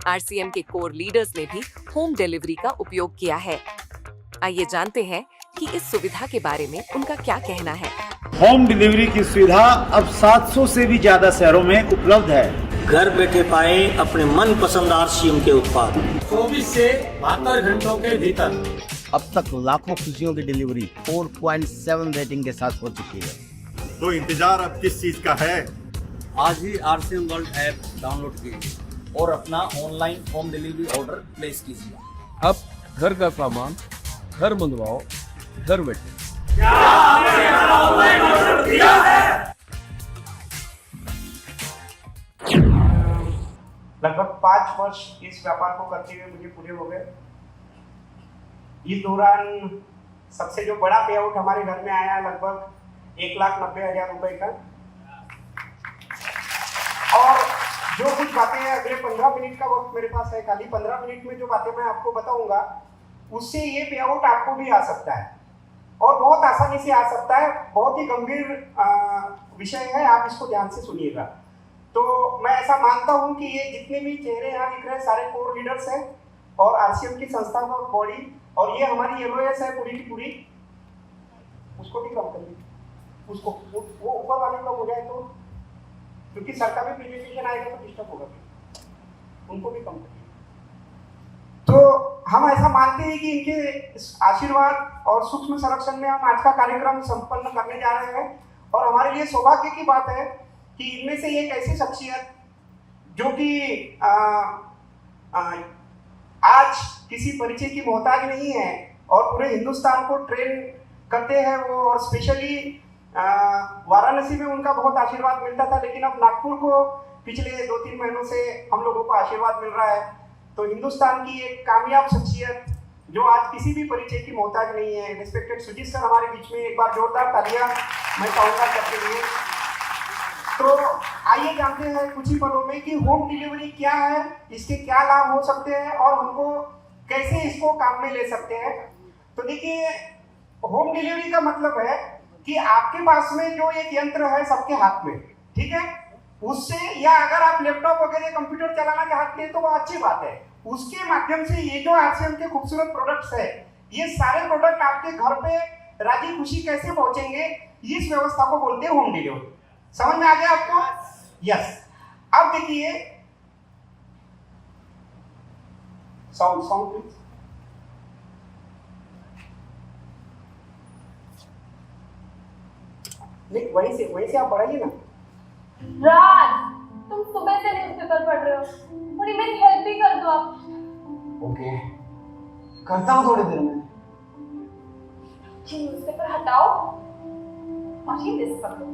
RCM के core leaders ने भी होम डिलीवरी का उपयोग किया है। आइए जानते हैं कि इस सुविधा के बारे में उनका क्या कहना है। होम डिलीवरी की सुविधा अब 700 से भी ज्यादा शहरों में उपलब्ध है। घर बैठे पाए अपने मनपसंद आरसीएम के उत्पाद 24 से 72 घंटों के भीतर। अब तक लाखों खुशियों की डिलीवरी 4.7 रेटिंग के साथ हो चुकी है। तो इंतजार अब किस चीज का है? आज ही आरसीएम वर्ल्ड ऐप डाउनलोड कीजिए और अपना online home delivery order place कीजिए। अब घर का सामान घर मंगवाओ, घर बैठे। लगभग 5 वर्ष इस व्यापार को करते हुए मुझे पूरे हो गए। इस दौरान सबसे जो बड़ा पे आउट हमारे घर में आया लगभग 1,90,000 रुपए का। और जो कुछ बातें हैं, अगले 15 मिनट का वक्त मेरे पास है, खाली 15 मिनट में जो बातें मैं आपको बताऊंगा उससे ये पे आउट आपको भी आ सकता है और बहुत आसानी से आ सकता है। बहुत ही गंभीर विषय है, आप इसको ध्यान से सुनिएगा। तो मैं ऐसा मानता हूं कि ये जितने भी चेहरे यहाँ दिख रहे हैं सारे कोर लीडर्स हैं और आरसीएम की संस्था का बॉडी, और ये हमारी एमओएस है पूरी की पूरी। उसको भी कम करिए, उसको वो ऊपर वाले कम हो जाए तो, क्योंकि सरकार में प्रेजेंटेशन आएगा तो डिस्टर्ब होगा, उनको भी कम करिए। तो हम ऐसा मानते हैं कि इनके आशीर्वाद और सूक्ष्म संरक्षण में हम आज का कार्यक्रम संपन्न करने जा रहे हैं। और हमारे लिए सौभाग्य की बात है कि इनमें से एक ऐसी शख्सियत जो कि आज किसी परिचय की मोहताज नहीं है और पूरे हिंदुस्तान को ट्रेन करते हैं वो, और स्पेशली वाराणसी में उनका बहुत आशीर्वाद मिलता था, लेकिन अब नागपुर को पिछले 2-3 महीनों से हम लोगों को आशीर्वाद मिल रहा है। तो हिंदुस्तान की एक कामयाब शख्सियत जो आज किसी भी परिचय की मोहताज नहीं है, रिस्पेक्टेड सुजीत सर हमारे बीच में, एक बार जोरदार तालियां मैं चाहूंगा सबके लिए। तो आइए जानते हैं कुछ ही पलों में कि होम डिलीवरी क्या है, इसके क्या लाभ हो सकते हैं और हमको कैसे इसको काम में ले सकते हैं। तो देखिए, होम डिलीवरी का मतलब है कि आपके पास में जो एक यंत्र है सबके हाथ में, ठीक है, उससे, या अगर आप लैपटॉप वगैरह कंप्यूटर चलाना चाहते हैं तो वो अच्छी बात है, उसके माध्यम से ये जो आरसीएम के खूबसूरत प्रोडक्ट्स है, ये सारे प्रोडक्ट आपके घर पे राजी खुशी कैसे पहुंचेंगे, इस व्यवस्था को बोलते हैं होम डिलीवरी। समझ में आ गया आपको? यस। अब देखिए, साउंड प्लीज। नहीं, वहीं से आप बढ़ाइए ना। राज, तुम सुबह से न्यूज़पेपर पढ़ रहे हो, थोड़ी मेरी हेल्प भी कर दो आप। ओके, करता हूँ थोड़ी देर में। ये न्यूज़पेपर हटाओ और ये लिस्ट पकड़ो।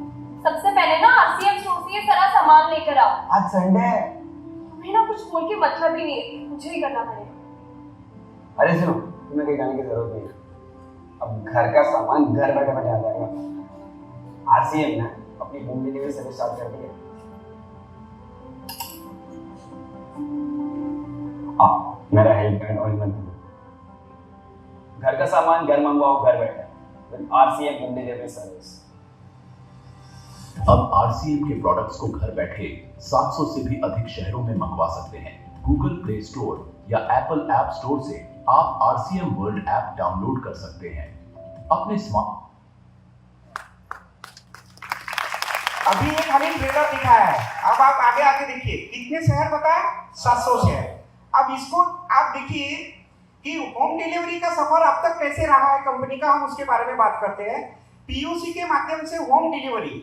सबसे पहले ना आरसीएम स्टोर से ये सारा सामान लेकर आओ। आज संडे है। तुम्हें ना कुछ बोल के मतलब ही नहीं है, मुझे ही करना पड़ेगा। अरे सुनो, तुम्हें कहीं जाने की जरूरत नहीं है। अब घर का सामान घर बैठे बैठे आ जाएगा। आरसीएम ने अपनी होम डिलीवरी सर्विस स्टार्ट कर दी है। मेरा हेल्प एंड ऑल मत दो। घर का सामान घर मंगवाओ, घर बैठे with RCM home delivery service. अब आरसीएम के प्रोडक्ट्स को घर बैठे 700 से भी अधिक शहरों में मंगवा सकते हैं। गूगल प्ले स्टोर या एप्पल ऐप स्टोर से आप आरसीएम वर्ल्ड ऐप डाउनलोड कर सकते हैं। अपने स्मार्ट अभी एक खाली ट्रेलर दिखाया है, अब आप आगे आके देखिए कितने शहर बताए, 700 शहर। अब इसको आप देखिए कि होम डिलीवरी का सफर अब तक कैसे रहा है कंपनी का, हम उसके बारे में बात करते हैं। पीयूसी के माध्यम से होम डिलीवरी,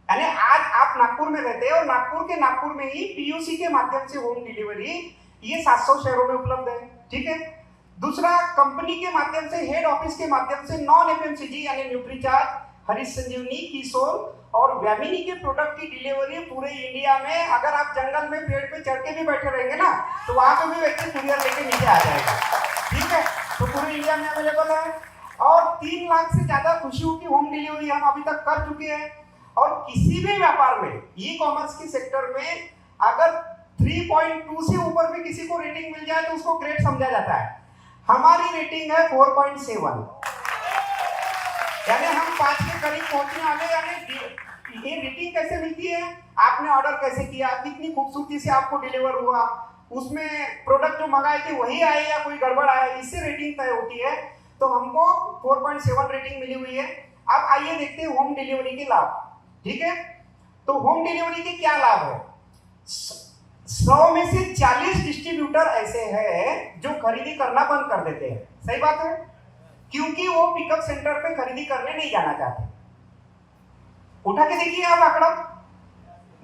यानी आज आप नागपुर में रहते हैं और नागपुर में ही पीयूसी के माध्यम से होम डिलीवरी, ये 700 शहरों में उपलब्ध है, ठीक है। दूसरा, कंपनी के माध्यम से, हेड ऑफिस के माध्यम से नॉन एफएमसीजी यानी न्यूट्रीचार्ज, हरीश संजीवनी, किशोर और व्यामिनी के प्रोडक्ट की डिलीवरी पूरे इंडिया में। अगर आप जंगल में पेड़ पे चढ़ के भी बैठे रहेंगे ना, तो वहां पे भी व्यक्ति कुरियर लेके नीचे आ जाएगा, ठीक है। तो पूरे इंडिया में अवेलेबल है और 3 लाख से ज्यादा खुशियों की होम डिलीवरी हम अभी तक कर चुके हैं। और किसी भी व्यापार में, ई कॉमर्स के सेक्टर में, अगर 3.2 से ऊपर भी किसी को रेटिंग मिल जाए तो उसको ग्रेट समझा जाता है। हमारी रेटिंग है 4.7, यानी हम 5 के करीब पहुंचने वाले, यानी ये रेटिंग कैसे मिलती है? आपने ऑर्डर कैसे किया, कितनी खूबसूरती से आपको डिलीवर हुआ, उसमें प्रोडक्ट जो मंगाए थे वही आए या कोई गड़बड़ आया, इससे रेटिंग तय होती है। तो हमको 4.7 रेटिंग मिली हुई है। अब आइए देखते हैं होम डिलीवरी के लाभ। ठीक है, तो होम डिलीवरी के क्या लाभ है? 100 में से 40 डिस्ट्रीब्यूटर ऐसे हैं जो खरीदी करना बंद कर देते हैं। सही बात है, क्योंकि वो पिकअप सेंटर पे खरीदी करने नहीं जाना चाहते। उठा के देखिए आप आंकड़ा,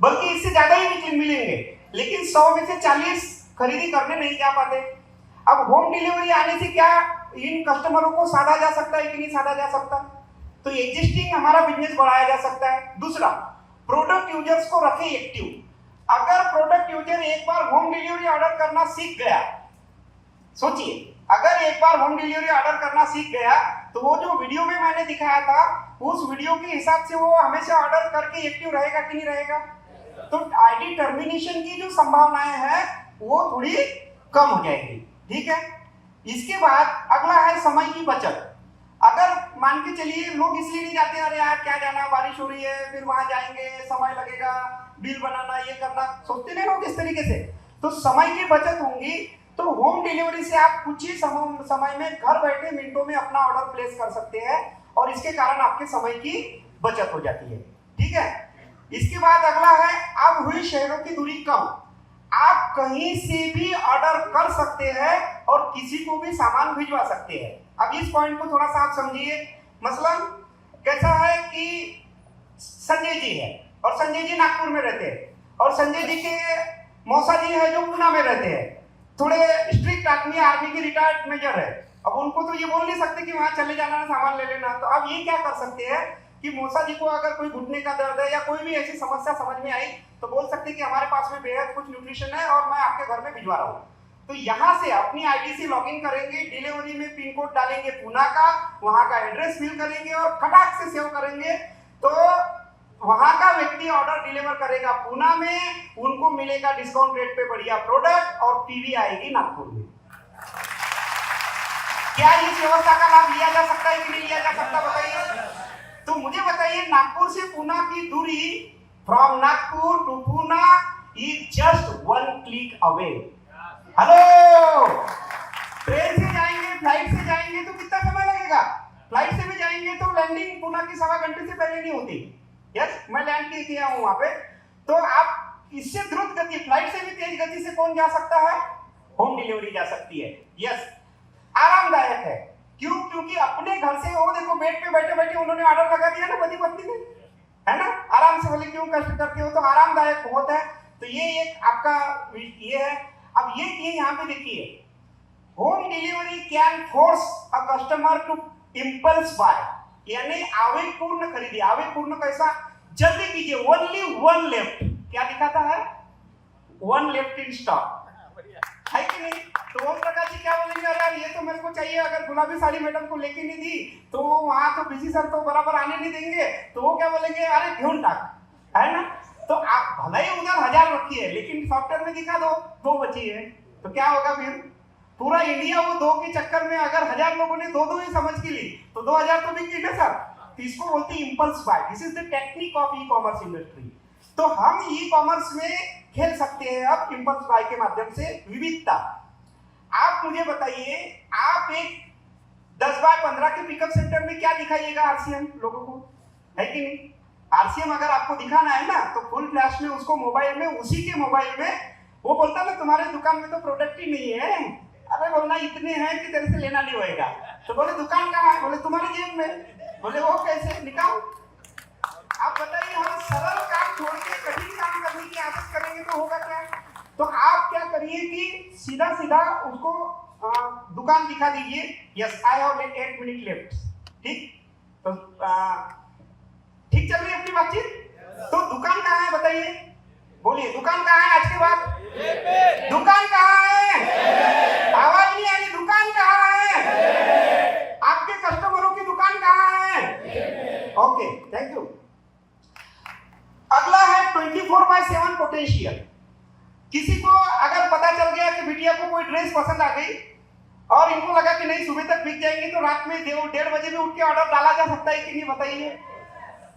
बल्कि इससे ज्यादा ही मिलेंगे, लेकिन 100 में से 40 खरीदी करने नहीं जा पाते। अब होम डिलीवरी आने से क्या इन कस्टमरों को साधा जा सकता है कि नहीं साधा जा सकता? तो एग्जिस्टिंग हमारा बिजनेस बढ़ाया जा सकता है। दूसरा, प्रोडक्ट यूजर्स को रखे एक्टिव। अगर प्रोडक्ट यूजर एक बार होम डिलीवरी ऑर्डर करना सीख गया, सोचिए, अगर एक बार होम डिलीवरी ऑर्डर करना सीख गया तो वो जो वीडियो में मैंने दिखाया था उस वीडियो के हिसाब से वो हमेशा ऑर्डर करके एक्टिव रहेगा कि नहीं रहेगा? तो आईडी टर्मिनेशन की जो संभावनाएं हैं वो थोड़ी कम हो जाएगी। ठीक है, इसके बाद अगला है समय की बचत। अगर मान के चलिए लोग इसलिए नहीं जाते, अरे यार क्या जाना, बारिश हो रही है, फिर वहां जाएंगे, समय लगेगा, बिल बनाना, ये करना, सोचते नहीं लोग इस तरीके से। तो समय की बचत होंगी। तो होम डिलीवरी से आप कुछ ही समय में घर बैठे मिनटों में अपना ऑर्डर प्लेस कर सकते हैं और इसके कारण आपके समय की बचत हो जाती है। ठीक है, इसके बाद अगला है, अब हुई शहरों की दूरी कम। आप कहीं से भी ऑर्डर कर सकते हैं और किसी को भी सामान भिजवा सकते हैं। अब इस पॉइंट को थोड़ा सा आप समझिए। मसलन कैसा है कि संजय जी है और संजय जी नागपुर में रहते हैं और संजय जी के मौसा जी है जो पूना में रहते हैं। थोड़े स्ट्रिक्ट आदमी, आर्मी के रिटायर्ड मेजर है। अब उनको तो ये बोल नहीं सकते कि वहां चले जाना, सामान ले लेना। तो अब ये क्या कर सकते हैं कि मौसा जी को अगर कोई घुटने का दर्द है या कोई भी ऐसी समस्या समझ में आई तो बोल सकते कि हमारे पास में बेहद कुछ न्यूट्रिशन है और मैं आपके घर में भिजवा रहा हूँ। तो यहाँ से अपनी आईडी से लॉगिन करेंगे, डिलीवरी में पिन कोड डालेंगे पूना का, वहां का एड्रेस फिल करेंगे और खटाक से सेव करेंगे। तो वहां का व्यक्ति ऑर्डर डिलीवर करेगा पूना में, उनको मिलेगा डिस्काउंट रेट पे बढ़िया प्रोडक्ट और टीवी आएगी नागपुर में। क्या इस व्यवस्था का लाभ लिया जा सकता है कि नहीं लिया जा सकता, बताइए? तो मुझे बताइए, नागपुर से पूना की दूरी from Nagpur to Poona is just 1 click away. Hello, train से जाएंगे, फ्लाइट से जाएंगे तो कितना समय लगेगा? फ्लाइट से भी जाएंगे तो लैंडिंग पूना की 1.25 घंटे से पहले नहीं होती। यस, मैं लैंड किया हूं वहां पे। तो आप इससे द्रुत गति, फ्लाइट से भी तेज गति से कौन जा सकता है? होम डिलीवरी जा सकती है। यस, आरामदायक है। क्यों? क्योंकि अपने घर से वो देखो बेड पे बैठे बैठे उन्होंने ऑर्डर लगा दिया ना पति पत्नी ने, है ना, आराम से। बोले क्यों कष्ट करते हो, तो आरामदायक बहुत है। तो ये एक आपका ये है। अब ये यहाँ पे देखिए, home delivery can force a customer to impulse buy, यानी आवेगपूर्ण खरीदी। आवेगपूर्ण कैसा? जल्दी कीजिए, ओनली 1 लेफ्ट। क्या दिखाता है? 1 लेफ्ट इन स्टॉक, है कि नहीं? तो ओम प्रकाश जी क्या बोलेंगे, अरे यार ये तो मेरे को चाहिए, अगर गुलाबी साड़ी मैडम को लेके नहीं दी तो वहां तो बिजी सर तो बराबर आने नहीं देंगे। तो वो क्या बोलेंगे, अरे घेऊन टाक, है ना। तो आप भले ही उधर 1000 रखी है लेकिन सॉफ्टवेयर में दिखा दो 2 बची है, तो क्या होगा फिर? पूरा इंडिया वो 2 के चक्कर में अगर 1000 लोगों ने 2 ही समझ के ली तो 2000 तो बिक गई ना सर। तो इसको बोलते हैं impulse buy. This is the technique of e commerce industry. तो हम ई कॉमर्स में खेल सकते हैं अब इंपल्स बाय के माध्यम से। विविधता, आप मुझे बताइए, आप एक 10 बाय 15 के पिकअप सेंटर में क्या दिखाइएगा आरसीएम लोगों को, है कि नहीं? आरसीएम अगर आपको दिखाना है ना तो फुल फ्लैश में उसको मोबाइल में, उसी के मोबाइल में वो बोलता ना तुम्हारे दुकान में तो प्रोडक्ट ही नहीं है। अरे बोलना इतने हैं कि तेरे से लेना नहीं होएगा। तो बोले दुकान कहाँ है? बोले तुम्हारे जेब में। बोले वो कैसे? निकाल। आप बताइए, हम सरल काम छोड़ के कठिन काम करने की आदत करेंगे तो होगा क्या? तो आप क्या करिए कि सीधा सीधा उसको दुकान दिखा दीजिए। Yes, I have 8 minute left. ठीक, तो ठीक चल रही है अपनी बातचीत। तो दुकान कहाँ है बताइए? बोलिए, दुकान कहाँ है? आज के बाद दुकान कहाँ है? आवाज नहीं आ रही। दुकान कहाँ है? आपके कस्टमरों की दुकान कहाँ है? Okay, thank you. अगला है 24/7 पोटेंशियल। किसी को अगर पता चल गया कि बिटिया को कोई ड्रेस पसंद आ गई और इनको लगा कि नहीं सुबह तक बिक जाएंगी, तो रात में 1:30 बजे भी उठ के ऑर्डर डाला जा सकता है कि नहीं, बताइए?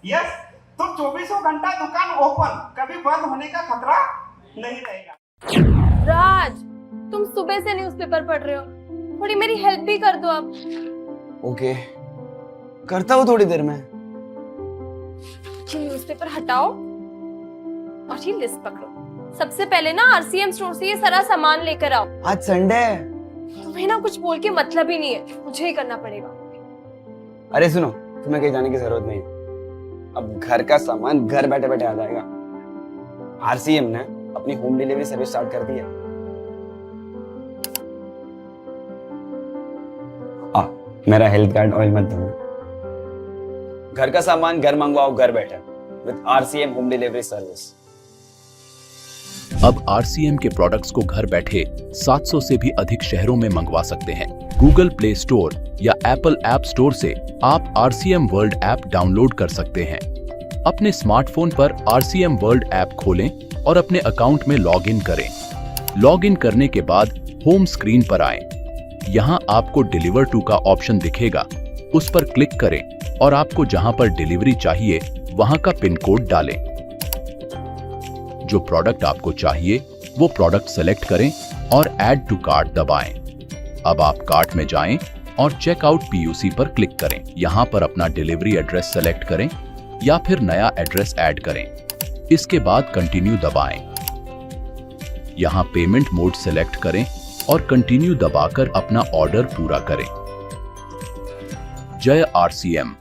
यस। तो 24 घंटा दुकान ओपन, कभी बंद होने का खतरा नहीं रहेगा। राज, तुम सुबह से न्यूज़पेपर पढ़ रहे हो, थोड़ी मेरी हेल्प भी कर दो अब। ओके, करता हूँ थोड़ी देर में। ये न्यूज़पेपर हटाओ और ये लिस्ट पकड़ो। सबसे पहले ना आरसीएम स्टोर से ये सारा सामान लेकर आओ। आज संडे है। तुम्हें ना कुछ बोल के मतलब ही नहीं है, मुझे ही करना पड़ेगा। अरे सुनो, तुम्हें कहीं जाने की जरूरत नहीं, अब घर का सामान घर बैठे बैठे आ जाएगा। आरसीएम ने अपनी होम डिलीवरी सर्विस स्टार्ट कर दी है। मेरा हेल्थ कार्ड ऑयल मत दो। घर का सामान घर मंगवाओ घर बैठे with RCM home delivery service. अब आरसीएम के प्रोडक्ट्स को घर बैठे 700 से भी अधिक शहरों में मंगवा सकते हैं। गूगल प्ले स्टोर या एप्पल ऐप स्टोर से आप आरसीएम वर्ल्ड ऐप डाउनलोड कर सकते हैं। अपने स्मार्टफोन पर आरसीएम वर्ल्ड ऐप खोलें और अपने अकाउंट में लॉग इन करें। लॉग इन करने के बाद होम स्क्रीन पर आएं। यहाँ आपको डिलीवर टू का ऑप्शन दिखेगा, उस पर क्लिक करें और आपको जहां पर डिलीवरी चाहिए वहां का पिन कोड डालें। जो प्रोडक्ट आपको चाहिए वो प्रोडक्ट सेलेक्ट करें और ऐड टू कार्ट दबाएं। अब आप कार्ट में जाएं और चेकआउट पीयूसी पर क्लिक करें। यहां पर अपना डिलीवरी एड्रेस सेलेक्ट करें या फिर नया एड्रेस ऐड करें। इसके बाद कंटिन्यू दबाएं। यहां पेमेंट मोड सेलेक्ट करें और कंटिन्यू दबाकर अपना ऑर्डर पूरा करें। जय आरसीएम।